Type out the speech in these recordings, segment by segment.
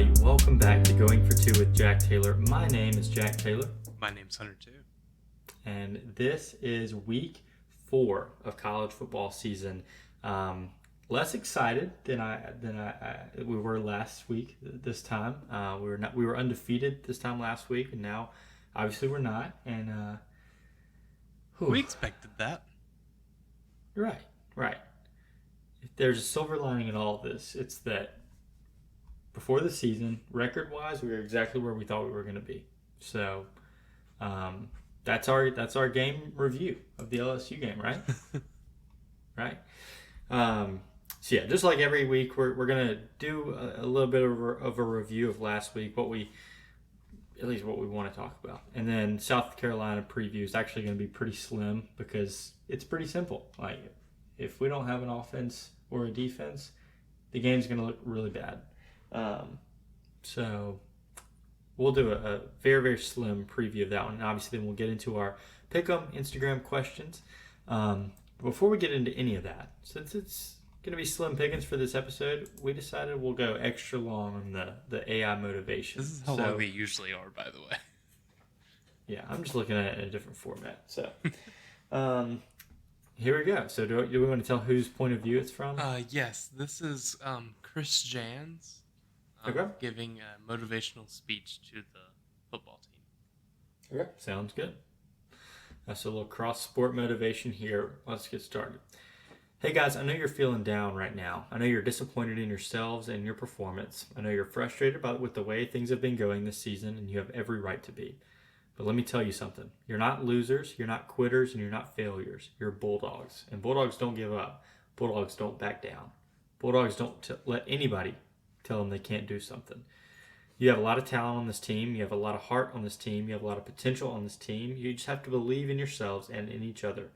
everybody. Welcome back to Going for Two with Jack Taylor. My name is Jack Taylor. My name's Hunter too. And this is week 4 of college football season. Less excited than we were last week. This time we were undefeated this time last week, and now obviously we're not. And we expected that. Right. If there's a silver lining in all of this, it's that before the season, record-wise, we were exactly where we thought we were going to be. So that's our game review of the LSU game, right? Right. So yeah, just like every week, we're gonna do a little bit of a review of last week, what we want to talk about, and then South Carolina preview is actually going to be pretty slim because it's pretty simple. Like, if we don't have an offense or a defense, the game's going to look really bad. So we'll do a very, very slim preview of that one. And obviously, then we'll get into our Pick'em Instagram questions. Before we get into any of that, since it's going to be slim pickings for this episode, we decided we'll go extra long on the AI motivation. This is how long they usually are, by the way. Yeah, I'm just looking at it in a different format. So here we go. So do we want to tell whose point of view it's from? Yes, this is Chris Jans giving a motivational speech to the football team. Okay, sounds good. That's a little cross-sport motivation here. Let's get started. Hey guys, I know you're feeling down right now. I know you're disappointed in yourselves and your performance. I know you're frustrated with the way things have been going this season, and you have every right to be. But let me tell you something. You're not losers, you're not quitters, and you're not failures. You're bulldogs. And bulldogs don't give up. Bulldogs don't back down. Bulldogs don't let anybody tell them they can't do something. You have a lot of talent on this team. You have a lot of heart on this team. You have a lot of potential on this team. You just have to believe in yourselves and in each other.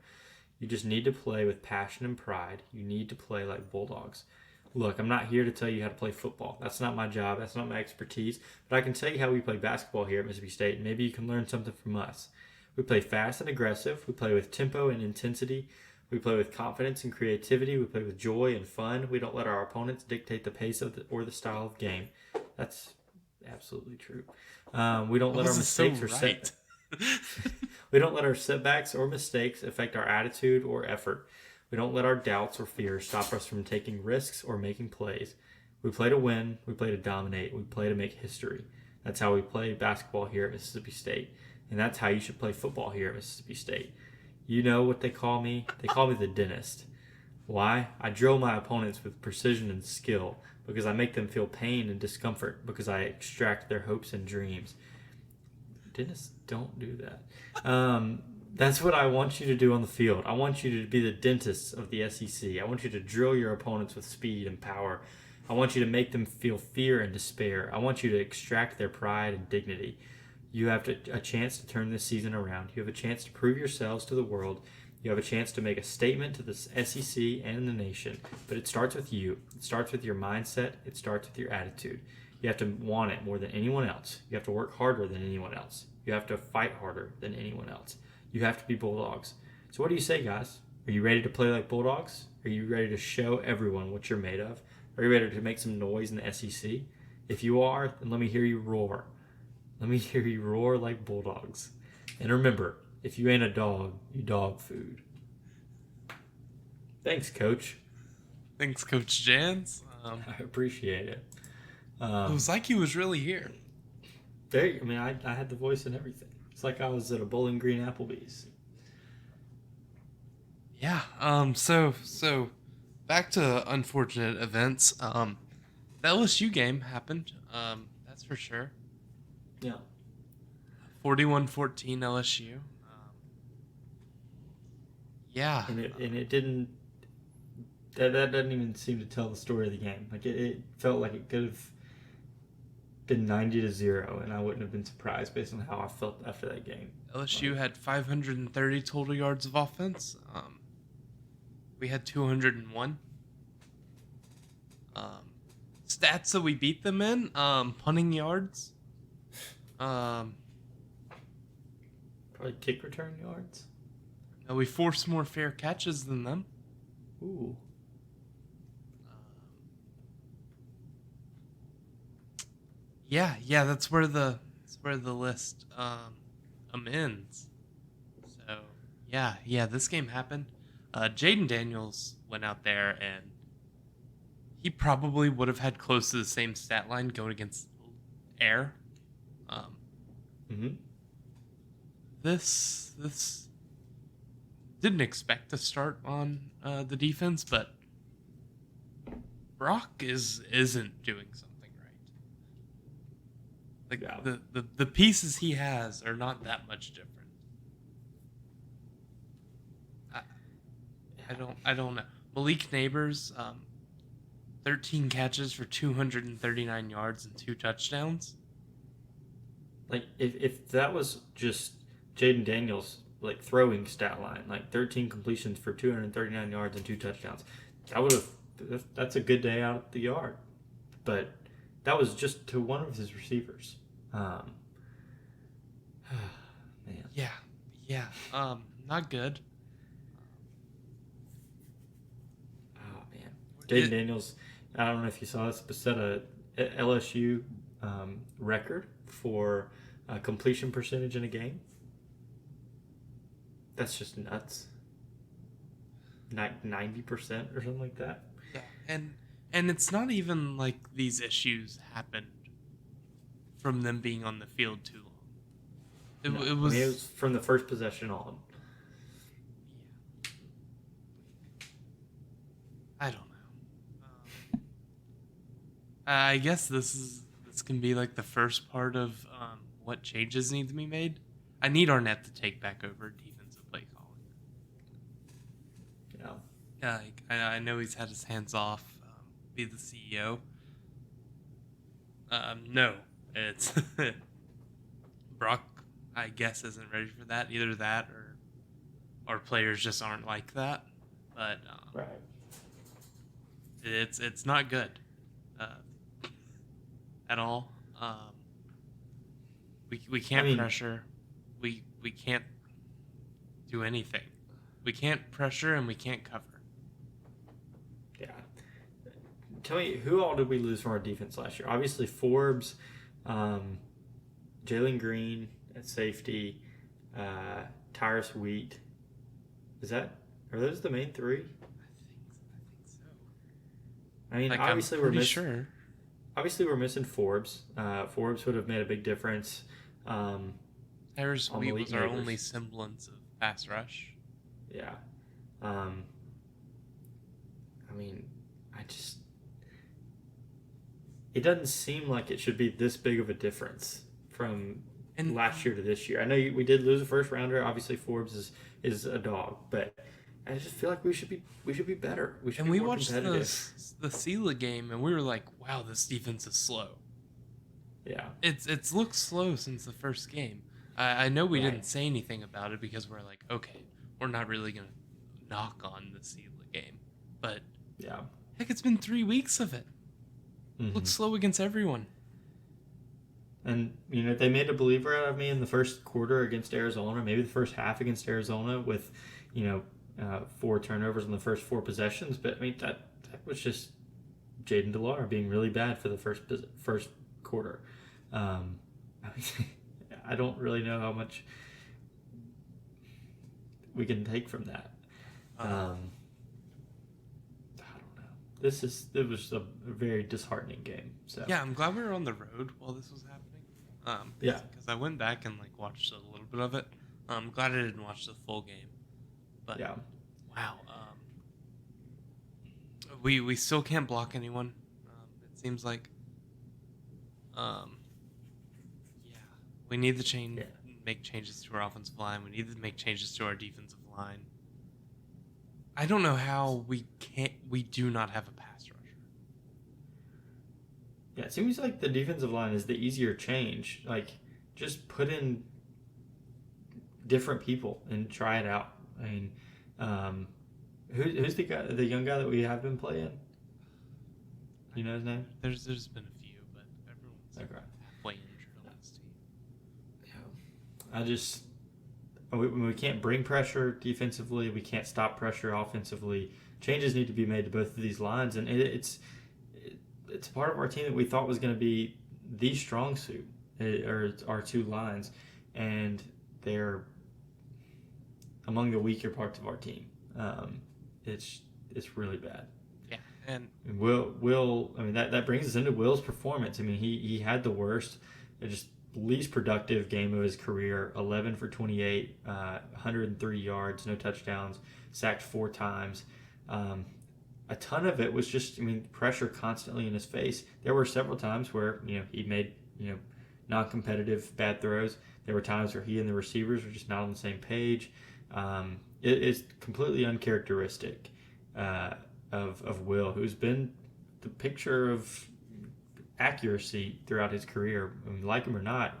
You just need to play with passion and pride. You need to play like bulldogs. Look, I'm not here to tell you how to play football. That's not my job. That's not my expertise. But I can tell you how we play basketball here at Mississippi State, and maybe you can learn something from us. We play fast and aggressive. We play with tempo and intensity. We play with confidence and creativity. We play with joy and fun. We don't let our opponents dictate the pace or the style of game. That's absolutely true. We don't let our mistakes we don't let our setbacks or mistakes affect our attitude or effort. We don't let our doubts or fears stop us from taking risks or making plays. We play to win. We play to dominate. We play to make history. That's how we play basketball here at Mississippi State. And that's how you should play football here at Mississippi State. You know what they call me? They call me the dentist. Why? I drill my opponents with precision and skill because I make them feel pain and discomfort because I extract their hopes and dreams. Dentists don't do that. That's what I want you to do on the field. I want you to be the dentists of the SEC. I want you to drill your opponents with speed and power. I want you to make them feel fear and despair. I want you to extract their pride and dignity. You have a chance to turn this season around. You have a chance to prove yourselves to the world. You have a chance to make a statement to the SEC and the nation. But it starts with you. It starts with your mindset. It starts with your attitude. You have to want it more than anyone else. You have to work harder than anyone else. You have to fight harder than anyone else. You have to be bulldogs. So what do you say, guys? Are you ready to play like bulldogs? Are you ready to show everyone what you're made of? Are you ready to make some noise in the SEC? If you are, then let me hear you roar. Let me hear you roar like bulldogs. And remember, if you ain't a dog, you dog food. Thanks, Coach. Thanks, Coach Jans. I appreciate it. It was like he was really here. I had the voice and everything. It's like I was at a Bowling Green Applebee's. Yeah. So back to unfortunate events. The LSU game happened. That's for sure. Yeah. 41-14 LSU. Yeah. And it didn't. That doesn't even seem to tell the story of the game. Like it felt like it could have been 90-0, and I wouldn't have been surprised based on how I felt after that game. LSU had 530 total yards of offense. We had 201. Stats that we beat them in: punting yards. Probably kick return yards. We forced more fair catches than them. yeah, that's where the list ends. So yeah, this game happened. Jaden Daniels went out there and he probably would have had close to the same stat line going against Air. Um, Mm-hmm. this didn't expect to start on the defense, but Brock isn't doing something right. Like Yeah. the pieces he has are not that much different. I, I don't know. Malik Neighbors, 13 catches for 239 yards and 2 touchdowns. Like if that was just Jaden Daniels like throwing stat line, like 13 completions for 239 yards and 2 touchdowns, that would have that's a good day out at the yard. But that was just to one of his receivers. Um, man, Yeah, yeah. Not good. oh man, Jaden It, Daniels. I don't know if you saw this, but set a LSU record for completion percentage in a game. That's just nuts. 90% or something like that. yeah, and it's not even like these issues happened from them being on the field too long. No, It I mean it was was from the first possession on. yeah. I don't know. I guess this can be like the first part of what changes need to be made. I need Arnett to take back over defensive play calling. Yeah, Yeah, like, I know he's had his hands off, be the CEO. No, it's Brock. I guess isn't ready for that. Either that or players just aren't like that. But right. it's not good uh, at all. We I can't mean, pressure. We can't do anything. We can't pressure and we can't cover. yeah. Tell me, who all did we lose from our defense last year? Obviously, Forbes, um, Jalen Green at safety, Tyrus Wheat. Is that are those the main three? I think so. I mean, Like obviously I'm we're pretty missing. sure. Obviously, we're missing Forbes. Forbes would have made a big difference Harris on Wheat Malik was our only Neighbors. semblance of pass rush. Yeah. Um, I mean, I just it doesn't seem like it should be this big of a difference from And last year to this year. I know we did lose a first rounder. Obviously, Forbes is a dog, but I just feel like we should be better. We should and be we more watched competitive. the Sela game and we were like, wow, this defense is slow. Yeah. It's looked slow since the first game. I know we Right. didn't say anything about it because we're like, okay, we're not really gonna knock on the Sela game, but Yeah. heck, it's been 3 weeks of it. Hmm. Looks slow against everyone. And they made a believer out of me in the first quarter against Arizona, maybe the first half against Arizona with, 4 turnovers in the first 4 possessions. But I mean that was just Jaden DeLar being really bad for the first quarter. Um, I don't really know how much we can take from that. Uh, I don't know. It was a very disheartening game. So yeah, I'm glad we were on the road while this was happening. yeah, Because I went back and like watched a little bit of it. I'm glad I didn't watch the full game. But yeah, wow, we still can't block anyone. It seems like, um, yeah, we need to yeah. make changes to our offensive line. We need to make changes to our defensive line. I don't know how we do not have a pass rusher. Yeah, it seems like the defensive line is the easier change. Like, just put in different people and try it out. I mean, who's the young guy that we have been playing? You know his name? There's been a few, but everyone's Okay. halfway injured on this team. Yeah. We can't bring pressure defensively. We can't stop pressure offensively. Changes need to be made to both of these lines, and it's part of our team that we thought was going to be the strong suit, or our two lines, and they're among the weaker parts of our team. Um, it's really bad. Yeah, and And Will, I mean that brings us into Will's performance. I mean he had the worst, just least productive game of his career. 11 for 28, 103 yards, no touchdowns, sacked 4 times. Um, a ton of it was just, I mean, pressure constantly in his face. There were several times where he made non-competitive bad throws. There were times where he and the receivers were just not on the same page. It's completely uncharacteristic uh, of Will, who's been the picture of accuracy throughout his career. I mean, like him or not,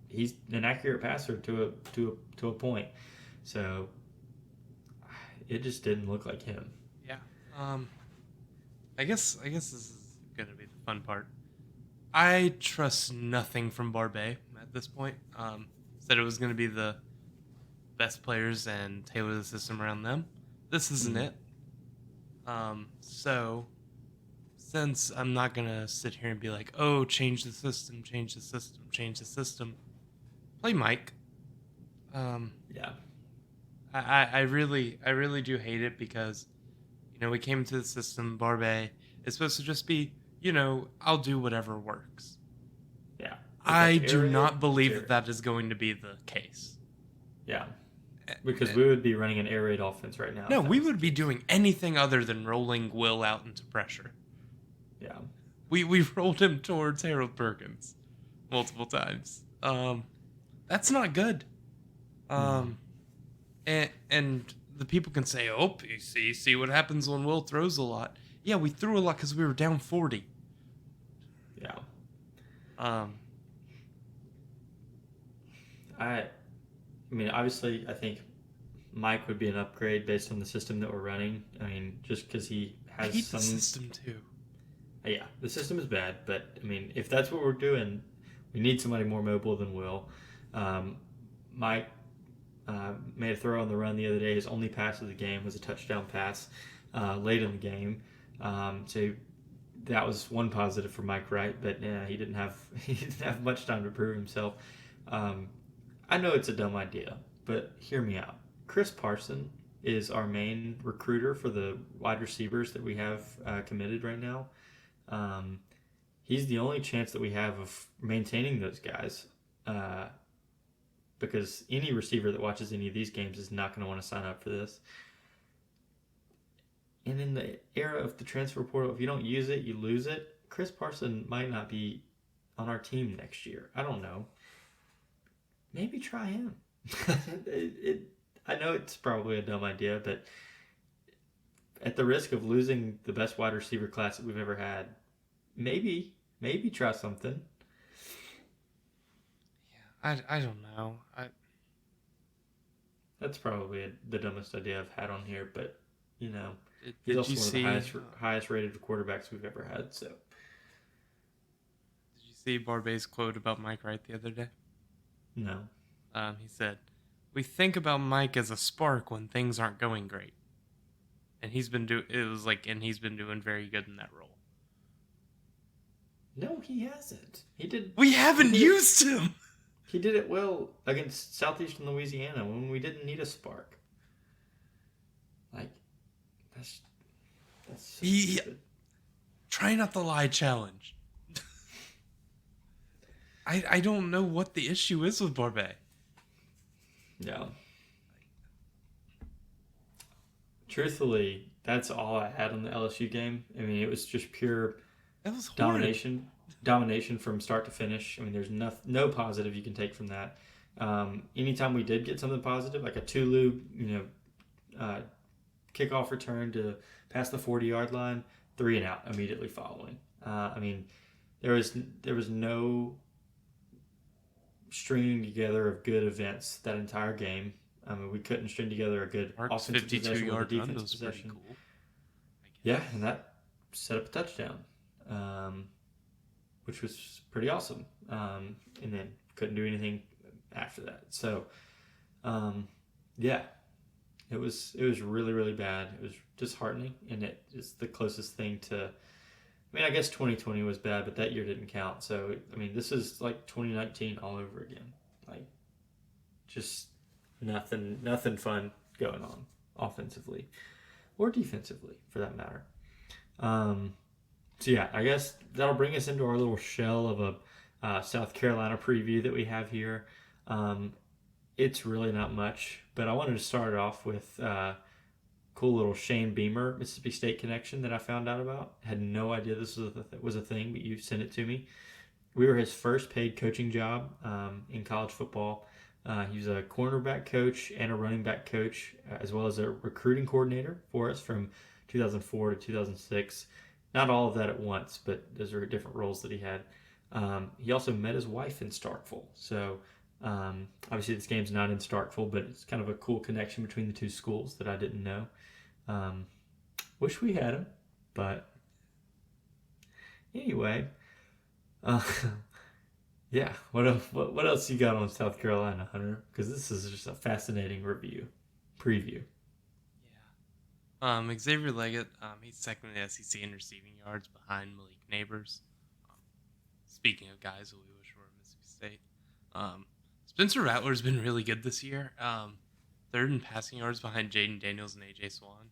he's an accurate passer to a point. So it just didn't look like him. yeah. I guess this is gonna be the fun part. I trust nothing from Barbet at this point. Said it was gonna be the best players and tailor the system around them. This isn't it. So since I'm not gonna sit here and be like, oh, change the system, change the system, change the system, play Mike. Yeah. I really do hate it because, we came to the system, Barbet. It's supposed to just be, I'll do whatever works. Yeah. I do not believe that is going to be the case. Yeah. Because we would be running an air raid offense right now. No, we would be doing anything other than rolling Will out into pressure. Yeah. We rolled him towards Harold Perkins multiple times. That's not good. And the people can say, "Oh, you see what happens when Will throws a lot." Yeah, we threw a lot because we were down 40. Yeah. I mean, obviously, I think Mike would be an upgrade based on the system that we're running. I mean, just because he has I hate the system too. Yeah, the system is bad, but I mean, if that's what we're doing, we need somebody more mobile than Will. Mike made a throw on the run the other day. His only pass of the game was a touchdown pass late in the game. So that was one positive for Mike Wright, but yeah, he didn't have much time to prove himself. I know it's a dumb idea, but hear me out. Chris Parson is our main recruiter for the wide receivers that we have committed right now. He's the only chance that we have of maintaining those guys, because any receiver that watches any of these games is not going to want to sign up for this. And in the era of the transfer portal, if you don't use it, you lose it. Chris Parson might not be on our team next year. I don't know. Maybe try him. I know it's probably a dumb idea, but at the risk of losing the best wide receiver class that we've ever had, maybe try something. Yeah, I don't know. That's probably the dumbest idea I've had on here, but he's did also you one see, of the highest rated quarterbacks we've ever had. So, did you see Barbet's quote about Mike Wright the other day? no. He said, "We think about Mike as a spark when things aren't going great," and he's been doing very good in that role. No, he hasn't. He did. We haven't used him. He did it well against Southeastern Louisiana when we didn't need a spark. Like, that's so stupid. Try not to lie challenge. I don't know what the issue is with Barbet. Yeah. Truthfully, that's all I had on the LSU game. I mean, it was just pure That was horrid. domination from start to finish. I mean, there's no positive you can take from that. Anytime we did get something positive, like a Tulu, kickoff return to past the 40-yard line, 3 and out immediately following. I mean, there was no stringing together of good events that entire game. I mean, we couldn't string together a good Mark's offensive possession with a 52-yard run defensive was pretty possession. cool. Yeah, and that set up a touchdown, which was pretty awesome. And then couldn't do anything after that. So, yeah, it was really, really bad. It was disheartening, and it is the closest thing to I mean, I guess 2020 was bad, but that year didn't count. So, I mean, this is like 2019 all over again. Like, just nothing fun going on offensively or defensively for that matter. Um, so yeah, I guess that'll bring us into our little shell of a South Carolina preview that we have here. Um, it's really not much, but I wanted to start off with cool little Shane Beamer Mississippi State connection that I found out about. Had no idea this was a thing, but you sent it to me. We were his first paid coaching job in college football. He was a cornerback coach and a running back coach, as well as a recruiting coordinator for us from 2004 to 2006. Not all of that at once, but those are different roles that he had. He also met his wife in Starkville. So obviously, this game's not in Starkville, but it's kind of a cool connection between the two schools that I didn't know. Um, wish we had him, but anyway. Uh, yeah. What else you got on South Carolina, Hunter? Because this is just a fascinating preview. Yeah. Xavier Leggett, he's second in the SEC in receiving yards behind Malik Neighbors. Um, Speaking of guys who we wish were at Mississippi State, Spencer Rattler's been really good this year. Third in passing yards behind Jaden Daniels and AJ Swan.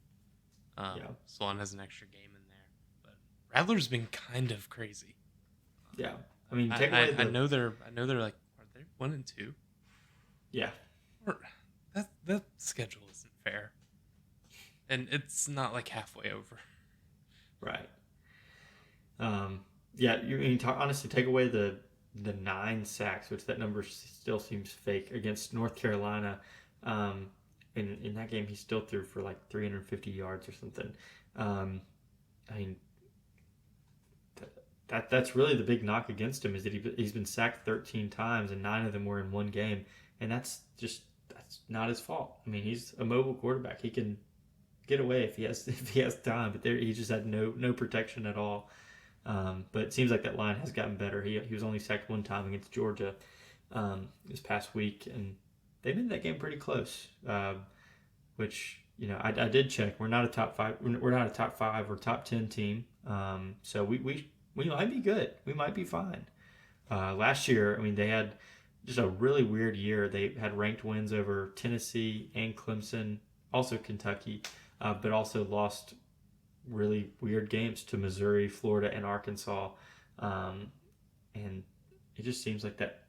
Yeah. Swan has an extra game in there, but Rattler's been kind of crazy. Yeah. I mean, I know they're like, are they 1-2? Yeah. Or, that schedule isn't fair, and it's not like halfway over. Right. Yeah. Honestly, take away the 9 sacks, which that number still seems fake against North Carolina. Um, in that game, he still threw for like 350 yards or something. Um, I mean, that's really the big knock against him is that he's been sacked 13 times and 9 of them were in one game, and that's not his fault. I mean, he's a mobile quarterback. He can get away if he has time, but he just had no protection at all. But it seems like that line has gotten better. He was only sacked 1 time against Georgia this past week, and they made that game pretty close. Which I did check. We're not a top five. We're not a top five or top 10 team. So we might be good. We might be fine. Last year, I mean, they had just a really weird year. They had ranked wins over Tennessee and Clemson, also Kentucky, but also lost really weird games to Missouri, Florida, and Arkansas. And it just seems like that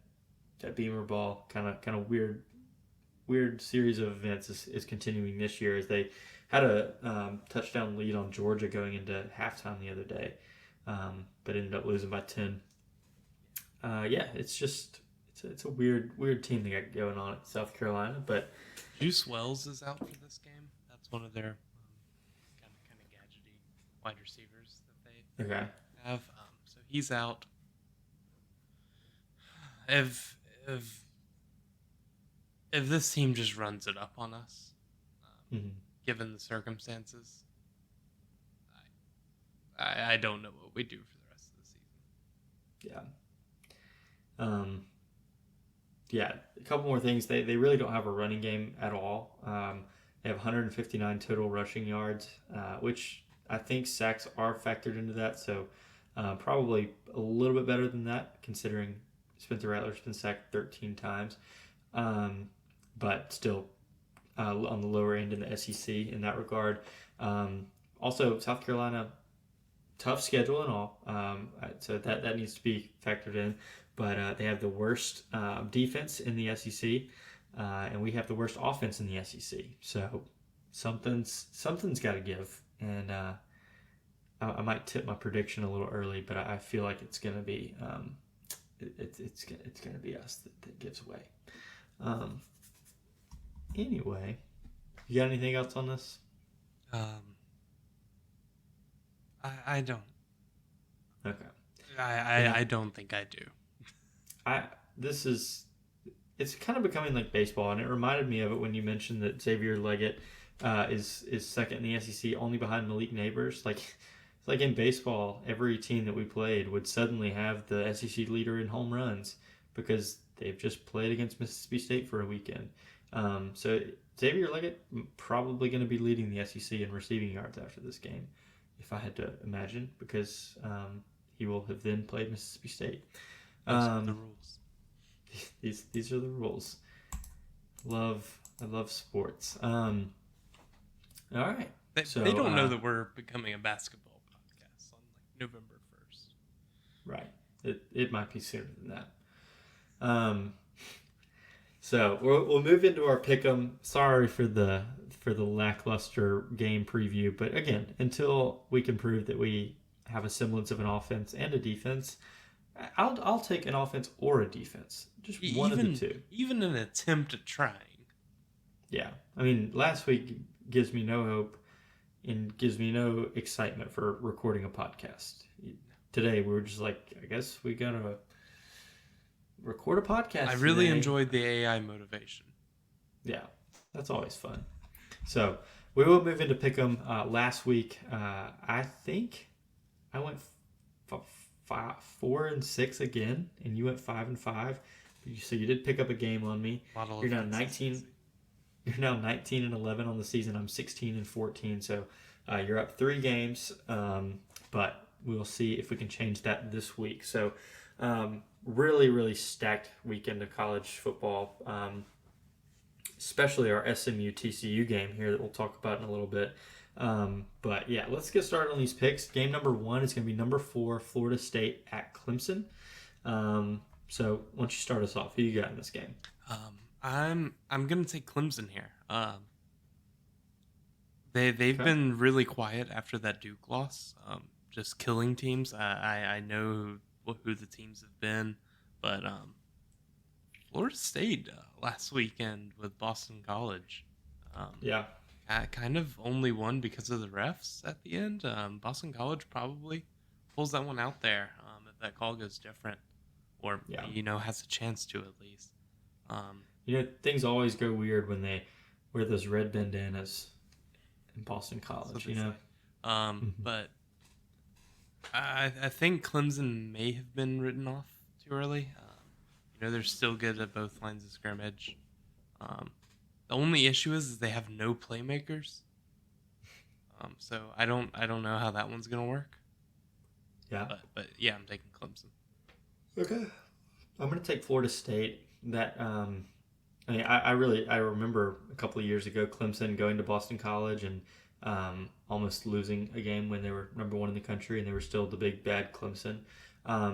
Beamer ball kind of weird series of events is continuing this year as they had a touchdown lead on Georgia going into halftime the other day, but ended up losing by 10. Yeah, it's a weird team they got going on at South Carolina, but Juice Wells is out for this game. That's one of their kind of gadgety wide receivers that they okay, have. So he's out. If if this team just runs it up on us, mm-hmm. given the circumstances, I don't know what we do for the rest of the season. Yeah. Yeah, a couple more things. They really don't have a running game at all. They have 159 total rushing yards, which I think sacks are factored into that. So probably a little bit better than that, considering Spencer Rattler's been sacked 13 times. But still on the lower end in the SEC in that regard. Also, South Carolina, tough schedule and all. So that needs to be factored in. But they have the worst defense in the SEC, and we have the worst offense in the SEC. So something's got to give, and I might tip my prediction a little early, but I feel like it's gonna be it's gonna be us that gives away. Anyway, you got anything else on this? I don't. Okay. I don't think I do. It's kind of becoming like baseball, and it reminded me of it when you mentioned that Xavier Leggett is second in the SEC, only behind Malik Neighbors. It's like in baseball, every team that we played would suddenly have the SEC leader in home runs because they've just played against Mississippi State for a weekend. So Xavier Leggett probably going to be leading the SEC in receiving yards after this game. if I had to imagine, because he will have then played Mississippi State. Those are the Um, rules. these are the rules. I love sports. All right. They So don't know that we're becoming a basketball podcast on like November 1st. right. It might be sooner than that. So we'll move into our pick'em. Sorry for the lackluster game preview, but again, until we can prove that we have a semblance of an offense and a defense, I'll take an offense or a defense, just one of the two. Even an attempt at trying. Yeah, I mean, last week gives me no hope and gives me no excitement for recording a podcast. Today we were just like, I guess we gotta record a podcast. I really today. enjoyed the AI motivation. Yeah, that's always fun. So we will move into pick'em. Last week, I think I went 4-6 again, and you went 5-5. So you did pick up a game on me. You're now 19. You're now 19-11 on the season. I'm 16-14. So you're up 3 games, but we'll see if we can change that this week. So really, really stacked weekend of college football. Especially our SMU TCU game here that we'll talk about in a little bit. But yeah, let's get started on these picks. Game number 1 is going to be number 4, Florida State at Clemson. So why don't you start us off? Who you got in this game? I'm gonna take Clemson here. They've been really quiet after that Duke loss. Just killing teams. I know who the teams have been, but Florida State last weekend with Boston College. Yeah. Kind of only won because of the refs at the end. Boston College probably pulls that one out there if that call goes different, or has a chance to at least. Things always go weird when they wear those red bandanas in Boston College. But I think Clemson may have been written off too early. They're still good at both lines of scrimmage. The only issue is they have no playmakers. So I don't know how that one's gonna work. Yeah. But yeah, I'm taking Clemson. Okay. I'm gonna take Florida State. That I remember a couple of years ago Clemson going to Boston College and almost losing a game when they were number 1 in the country and they were still the big bad Clemson.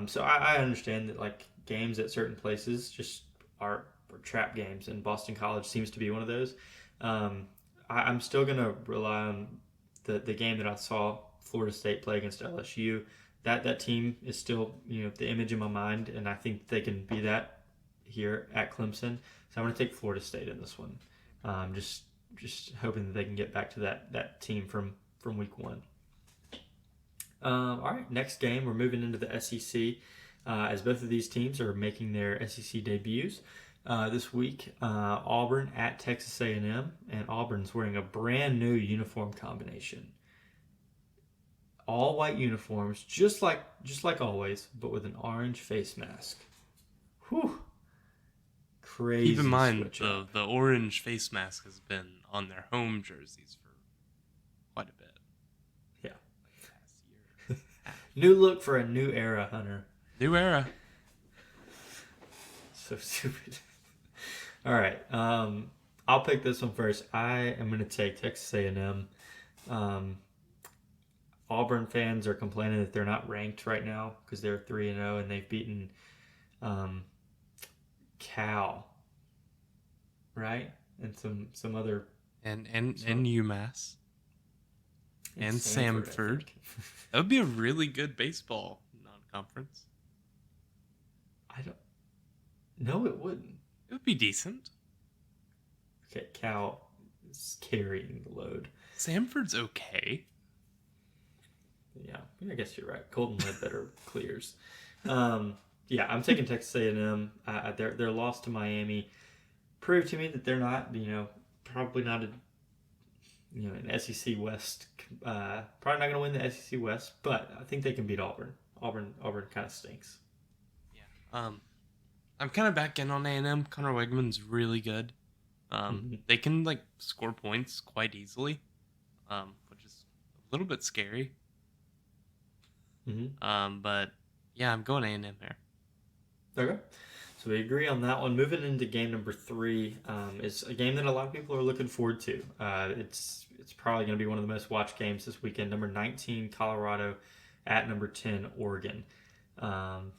So I understand that like games at certain places just are trap games, and Boston College seems to be one of those. I'm still going to rely on the game that I saw Florida State play against LSU. That team is still the image in my mind, and I think they can be that here at Clemson. So I'm going to take Florida State in this one. Just hoping that they can get back to that team from week 1. All right, next game, we're moving into the SEC as both of these teams are making their SEC debuts this week. Auburn at Texas A&M, and Auburn's wearing a brand new uniform combination. All white uniforms, just like always, but with an orange face mask. Whew. Crazy. Keep in mind the orange face mask has been on their home jerseys for quite a bit. Yeah. New look for a new era, Hunter. New era. So stupid. All right. I'll pick this one first. I am going to take Texas A&M. Auburn fans are complaining that they're not ranked right now because they're 3-0 and they've beaten Cal, right? And some other and UMass and Samford. That would be a really good baseball non-conference. No, it wouldn't. It would be decent. Okay, Cal is carrying the load. Samford's okay. Yeah, I guess you're right. Colton Ledbetter clears. Yeah, I'm taking Texas A&M. Their loss to Miami proved to me that they're not, probably not an SEC West. Probably not going to win the SEC West, but I think they can beat Auburn. Auburn kind of stinks. Yeah. I'm kind of back in on A&M. Connor Wegman's really good. They can score points quite easily, which is a little bit scary. But yeah, I'm going A&M here. Okay. So we agree on that one. Moving into game number three is a game that a lot of people are looking forward to. It's probably going to be one of the most watched games this weekend. Number 19, Colorado at number 10, Oregon. Um,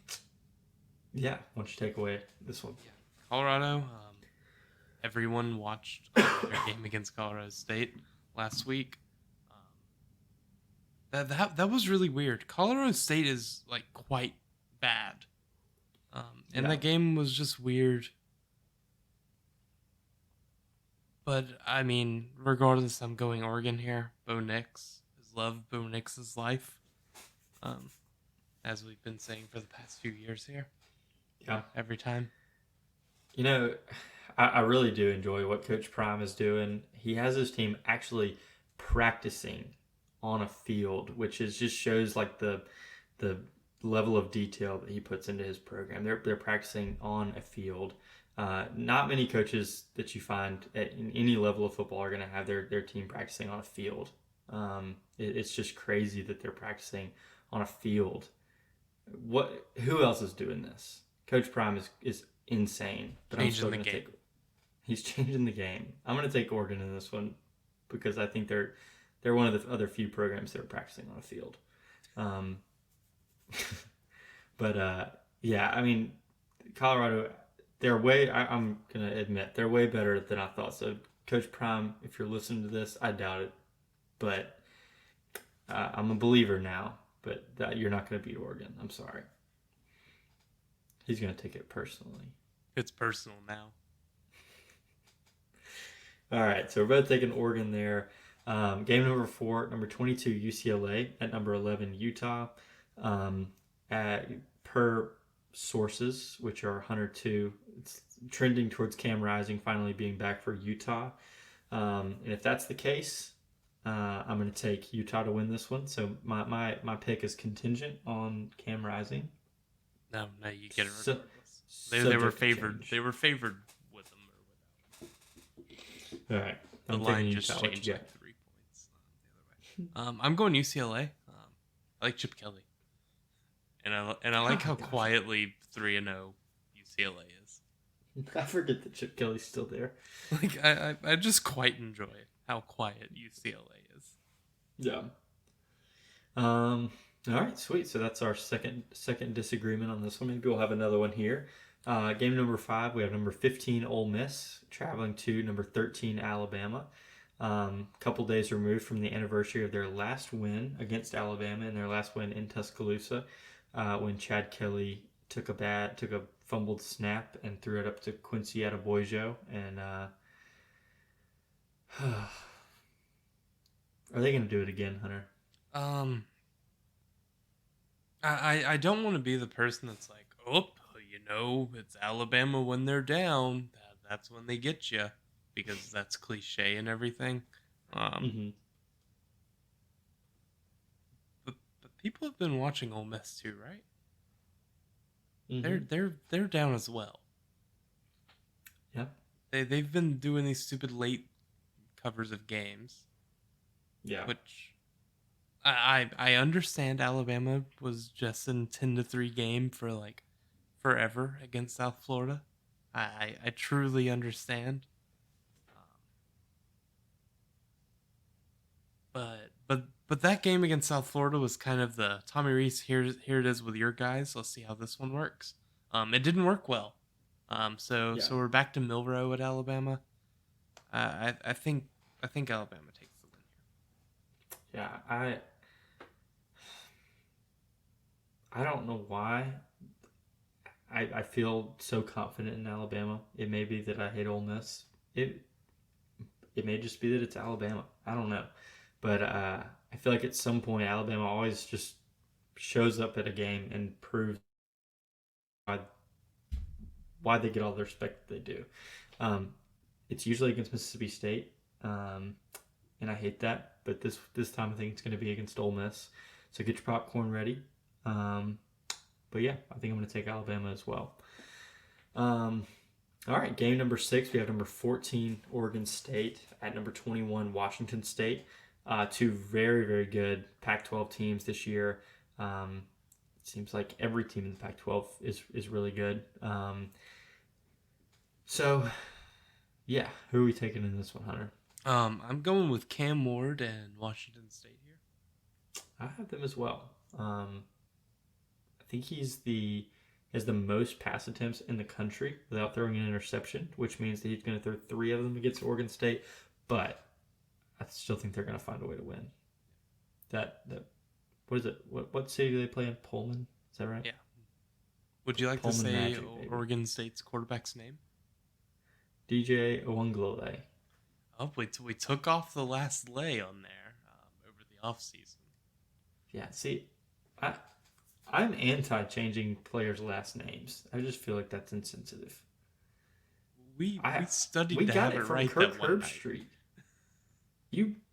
yeah, why don't you take away this one? Yeah, Colorado. Everyone watched their game against Colorado State last week. Um, that was really weird. Colorado State is like quite bad, and Yeah. that game was just weird. But I mean, regardless, I'm going Oregon here. Bo Nix is love. Bo Nix's life, um, as we've been saying for the past few years here. Yeah. Every time. You know, I really do enjoy what Coach Prime is doing. He has his team actually practicing on a field, which is just shows like the level of detail that he puts into his program. They're practicing on a field. Not many coaches that you find in any level of football are going to have their team practicing on a field. It's just crazy that they're practicing on a field. Who else is doing this? Coach Prime is insane, but I'm Changing still the going to game. take. He's changing the game. I'm going to take Oregon in this one because I think they're one of the other few programs that are practicing on a field. Um, but yeah, I mean, Colorado, they're way. I'm gonna admit they're way better than I thought. So, Coach Prime, if you're listening to this, I doubt it, but I'm a believer now. But that you're not gonna beat Oregon. I'm sorry. He's gonna take it personally. It's personal now. All right, so we're both taking Oregon there. Game number 4, number 22 UCLA at number 11 Utah. Um, per sources, which are Hunter 2, it's trending towards Cam Rising finally being back for Utah. And if that's the case, I'm going to take Utah to win this one. So my pick is contingent on Cam Rising. No, you get it So, regardless. They were subject to favored. change. They were favored with them or without. All right, The I'm line taking just Utah. What changed you like 3 points the other way. I'm going UCLA. I like Chip Kelly, and I like got? how Oh gosh, quietly 3-0 UCLA is. I forget that Chip Kelly's still there. Like I just quite enjoy how quiet UCLA is. Yeah. All right, sweet. So that's our second disagreement on this one. Maybe we'll have another one here. Game number 5, we have number 15 Ole Miss traveling to number 13 Alabama. Couple days removed from the anniversary of their last win against Alabama and their last win in Tuscaloosa, when Chad Kelly took a fumbled snap and threw it up to Quincy Adebojo. And are they going to do it again, Hunter? Um, I don't want to be the person that's like, oh, it's Alabama when they're down. That's when they get you, because that's cliche and everything. Um, Mm-hmm. but people have been watching Ole Miss too, right? Mm-hmm. They're down as well. Yeah. They've been doing these stupid late covers of games, Yeah. which I understand. Alabama was just in 10-3 game for like forever against South Florida. I truly understand. But that game against South Florida was kind of the Tommy Reese. Here it is with your guys. Let's see how this one works. It didn't work well. So Yeah. so we're back to Milrow at Alabama. I think Alabama takes the win here. Yeah. I don't know why. I feel so confident in Alabama. It may be that I hate Ole Miss. It may just be that it's Alabama. I don't know. But I feel like at some point Alabama always just shows up at a game and proves why, why they get all the respect that they do. Um, it's usually against Mississippi State, and I hate that. But this time I think it's going to be against Ole Miss. So get your popcorn ready. But yeah, I think I'm going to take Alabama as well. All right, game number 6, we have number 14 Oregon State at number 21 Washington State. Two very, very good Pac-12 teams this year. It seems like every team in the Pac-12 is really good. So yeah, who are we taking in this one, Hunter? I'm going with Cam Ward and Washington State here. I have them as well. I think he has the most pass attempts in the country without throwing an interception, which means that he's going to throw 3 of them against Oregon State. But I still think they're going to find a way to win. That what is it? What city do they play in? Pullman? Is that right? Yeah. Would you like to Pullman say Magic, baby. Oregon State's quarterback's name? DJ Owanglole. Oh, we took off the last lay on there over the offseason. Yeah. See, I I'm anti changing players' last names. I just feel like that's insensitive. We I studied we to got have it it from right Kirk that one night. Herbstreit.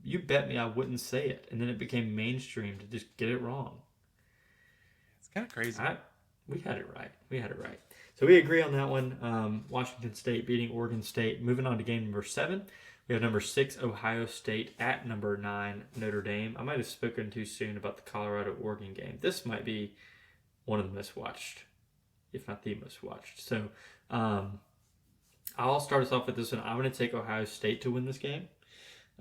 You bet me I wouldn't say it, and then it became mainstream to just get it wrong. It's kind of crazy. We had it right. We had it right. So we agree on that one. Washington State beating Oregon State. Moving on to game number 7. We have number 6 Ohio State at number 9 Notre Dame. I might have spoken too soon about the Colorado Oregon game. This might be one of the most watched, if not the most watched. So I'll start us off with this one. I'm going to take Ohio State to win this game.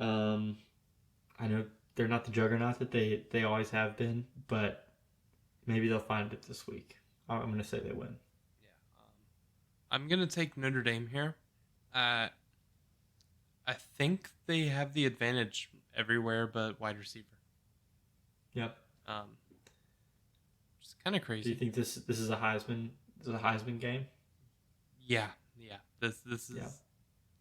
I know they're not the juggernaut that they always have been, but maybe they'll find it this week. I'm going to say they win. Yeah. I'm gonna take Notre Dame here. I think they have the advantage everywhere but wide receiver. Yep. Um, it's kind of Do you crazy. think this is a Heisman? This is a Heisman game? Yeah, yeah. This is. Yeah.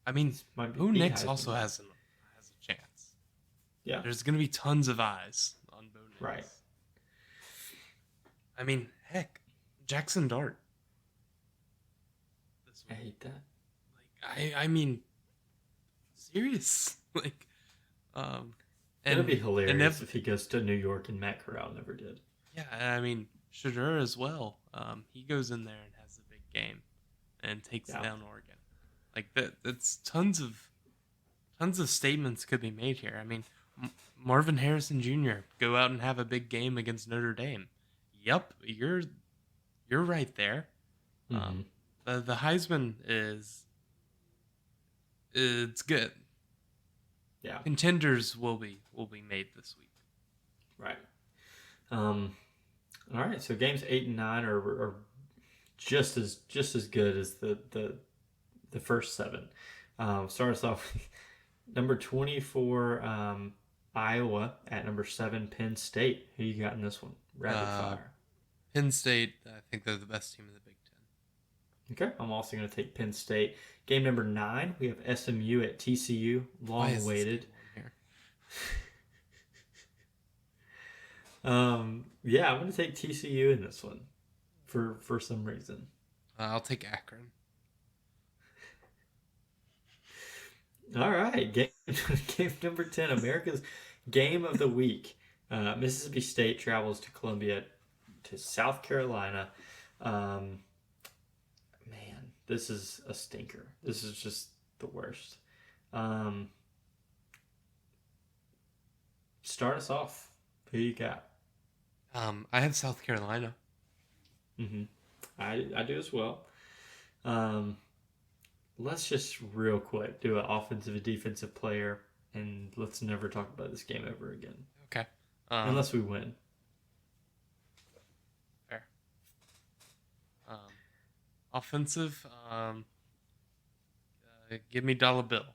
I mean, This might be Bo the Nix Heisman also game. has a chance. Yeah. There's gonna be tons of eyes on Bo Nix. Right. I mean, heck, Jackson Dart. This I week. hate that. I mean, serious. Like, It'll be and hilarious if he goes to New York and Matt Corral never did. yeah, I mean, Shadur as well. He goes in there and has a big game and takes Yeah. down Oregon. Like that's tons of statements could be made here. I mean, Marvin Harrison Jr. go out and have a big game against Notre Dame. Yep, you're right there. Mm-hmm. The Heisman it's good. Yeah. Contenders will be made this week. Right. All right. So games 8 and 9 are just as good as the first 7. Start us off with number 24 Iowa at number 7 Penn State. Who you got in this one? Rapid fire. Penn State, I think they're the best team in the Big Ten. Okay. I'm also going to take Penn State. Game number 9, we have SMU at TCU. Why Long is this awaited. game on here? Yeah, I'm going to take TCU in this one for some reason. I'll take Akron. All right, game number 10, America's game of the week. Mississippi State travels to Columbia to South Carolina. Man, this is a stinker. This is just the worst. Start us off. Who you got? I have South Carolina. Mm-hmm. I do as well. Let's just real quick do an offensive and defensive player, and let's never talk about this game ever again. Okay. Unless we win. Fair. Offensive. Give me dollar bill.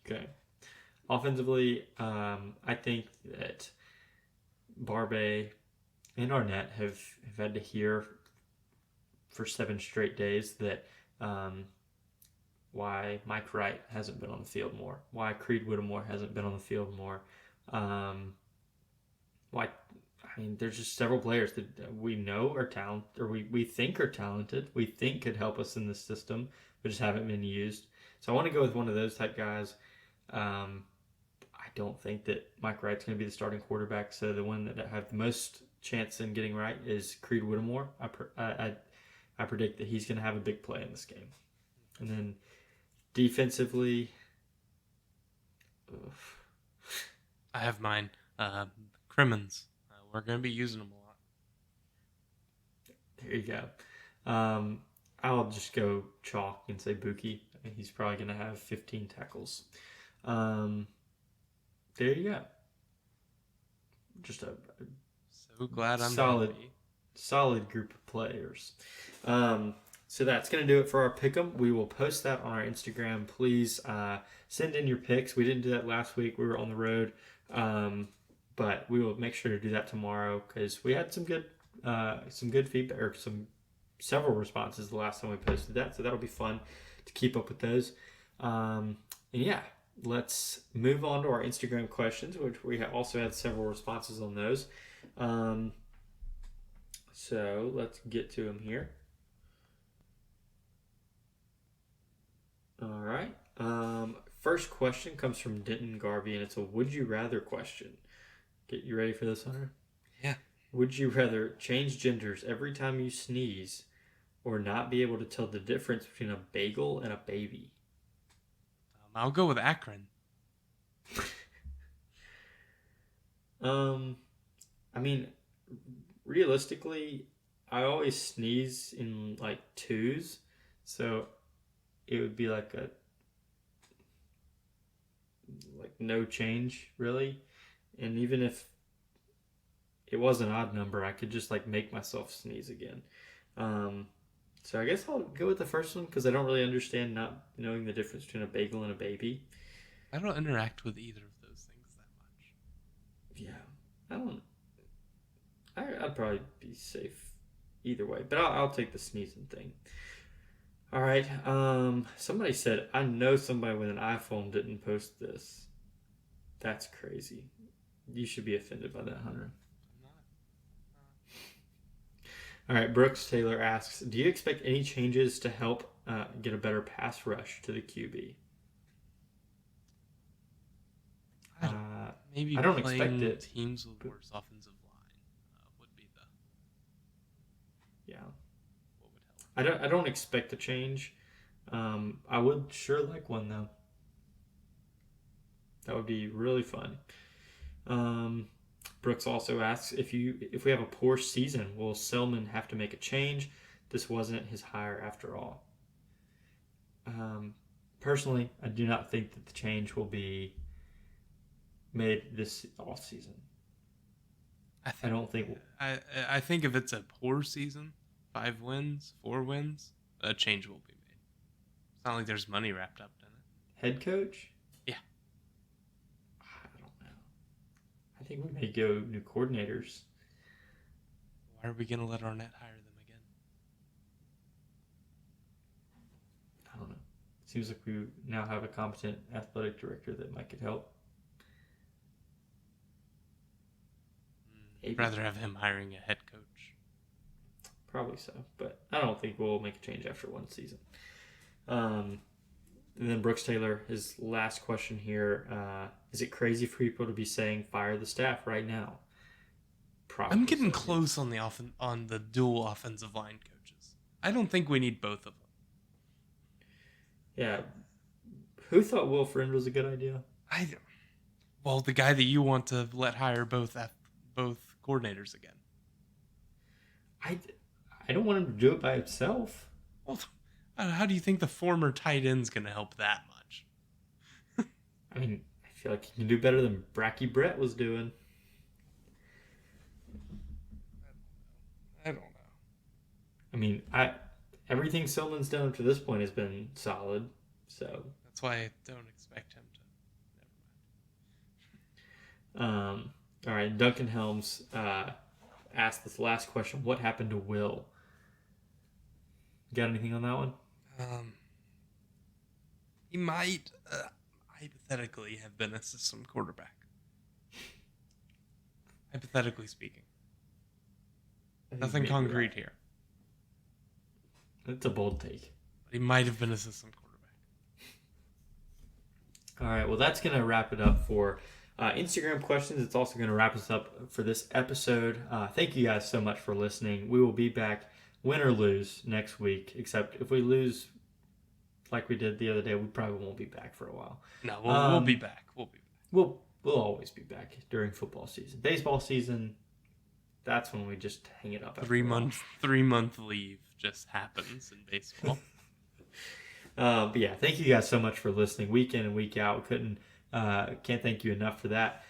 Okay. Offensively, I think that Barbe and Arnett have had to hear for 7 straight days that why Mike Wright hasn't been on the field more, why Creed Whittemore hasn't been on the field more, why. I mean, there's just several players that we know are talented, or we think are talented, we think could help us in this system, but just haven't been used. So I want to go with one of those type guys. I don't think that Mike Wright's going to be the starting quarterback, so the one that I have the most chance in getting right is Creed Whittemore. I predict that he's going to have a big play in this game. And then defensively, I have mine. Crimmins. we're going to be using him a lot. There you go. I'll just go chalk and say Buki. He's probably going to have 15 tackles. There you go. Just a So glad I'm solid, happy. solid group of players. So that's going to do it for our pick'em. We will post that on our Instagram. Please send in your picks. We didn't do that last week. We were on the road. But we will make sure to do that tomorrow because we had some good feedback or several responses the last time we posted that. So that'll be fun to keep up with those. And yeah, let's move on to our Instagram questions, which we also had several responses on those. So let's get to them here. All right. First question comes from Denton Garvey, and it's a would you rather question. Get you ready for this, Hunter? Yeah. Would you rather change genders every time you sneeze or not be able to tell the difference between a bagel and a baby? I'll go with Akron. I mean, realistically, I always sneeze in like twos, so it would be like no change really. And even if it was an odd number, I could just like make myself sneeze again. So I guess I'll go with the first one because I don't really understand not knowing the difference between a bagel and a baby. I don't interact with either of those things that much. Yeah, I don't. I'd probably be safe either way, but I'll take the sneezing thing. All right. Somebody said I know somebody with an iPhone didn't post this. That's crazy. You should be offended by that, Hunter. I'm not. All right. Brooks Taylor asks, do you expect any changes to help get a better pass rush to the QB? Maybe I don't playing expect it. teams with worse offensive line would be Yeah. what would help. I don't expect a change. I would sure like one though. That would be really fun. Brooks also asks if we have a poor season, will Selman have to make a change? This wasn't his hire after all. Personally, I do not think that the change will be made this off season. I don't think. I think if it's a poor season, 5 wins, 4 wins, a change will be made. It's not like there's money wrapped up in it. Head coach? Yeah. I don't know. I think we may go new coordinators. Why are we gonna let Arnett hire them again? I don't know. Seems like we now have a competent athletic director that might could help. I'd rather have him hiring a head coach. Probably so, but I don't think we'll make a change after one season. And then Brooks Taylor, his last question here: is it crazy for people to be saying fire the staff right now? Probably. I'm getting so, close on the dual offensive line coaches. I don't think we need both of them. Yeah. Who thought Will Friend was a good idea? Well, the guy that you want to let hire both coordinators again. I don't want him to do it by himself. Well, how do you think the former tight end's going to help that much? I mean, I feel like he can do better than Bracky Brett was doing. I don't know. I mean, everything Silman's done up to this point has been solid. So that's why I don't expect him to. Never mind. All right, Duncan Helms asked this last question: what happened to Will? Got anything on that one? He might hypothetically have been a system quarterback. Hypothetically speaking. Nothing concrete here. That's a bold take. But he might have been a system quarterback. All right, well, that's going to wrap it up for Instagram questions. It's also going to wrap us up for this episode. Thank you guys so much for listening. We will be back, win or lose, next week. Except if we lose like we did the other day, we probably won't be back for a while. No, we'll be back. We'll be back. We'll always be back during football season. Baseball season, That's when we just hang it up after Three a while. month 3 month leave just happens in baseball. But yeah, thank you guys so much for listening week in and week out. Can't thank you enough for that.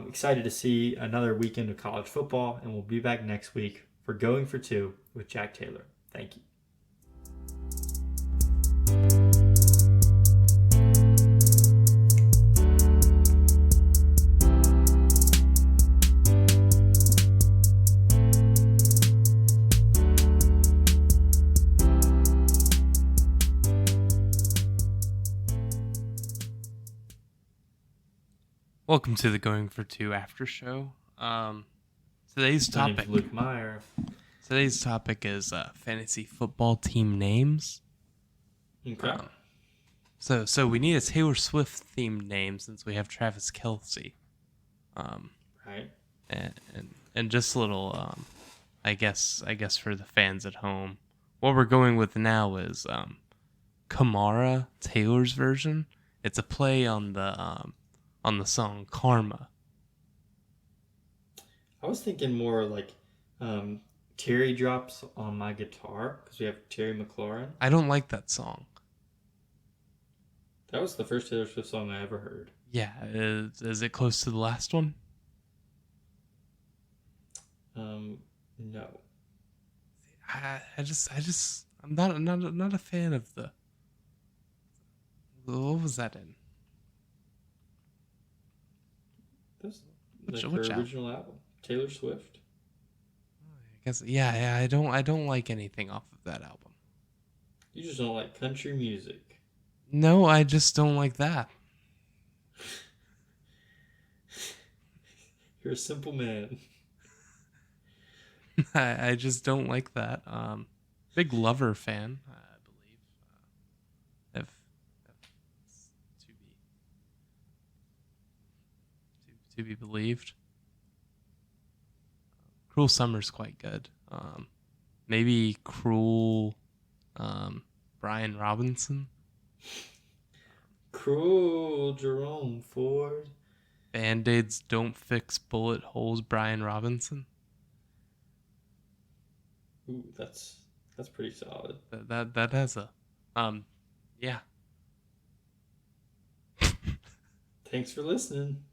Excited to see another weekend of college football, and we'll be back next week for Going for Two with Jack Taylor. Thank you. Welcome to the Going for Two after show. Today's My name's topic. Luke Meyer. Today's topic is fantasy football team names. Okay. So we need a Taylor Swift themed name since we have Travis Kelce. Right. And just a little I guess for the fans at home, what we're going with now is Kamara, Taylor's version. It's a play on the song Karma. I was thinking more like Terry drops on my guitar because we have Terry McLaurin. I don't like that song. That was the first Taylor Swift song I ever heard. Yeah, is it close to the last one? No. I'm not a fan of the. What was that in? That's Which her album? original album, Taylor Swift. I guess yeah. I don't like anything off of that album. You just don't like country music. No, I just don't like that. You're a simple man. I just don't like that. Big Lover fan, I believe. If to be believed. Cruel Summer's quite good. Maybe Cruel Brian Robinson. Cruel Jerome Ford. Band-Aids don't fix bullet holes, Brian Robinson. Ooh, that's pretty solid. That has a yeah. Thanks for listening.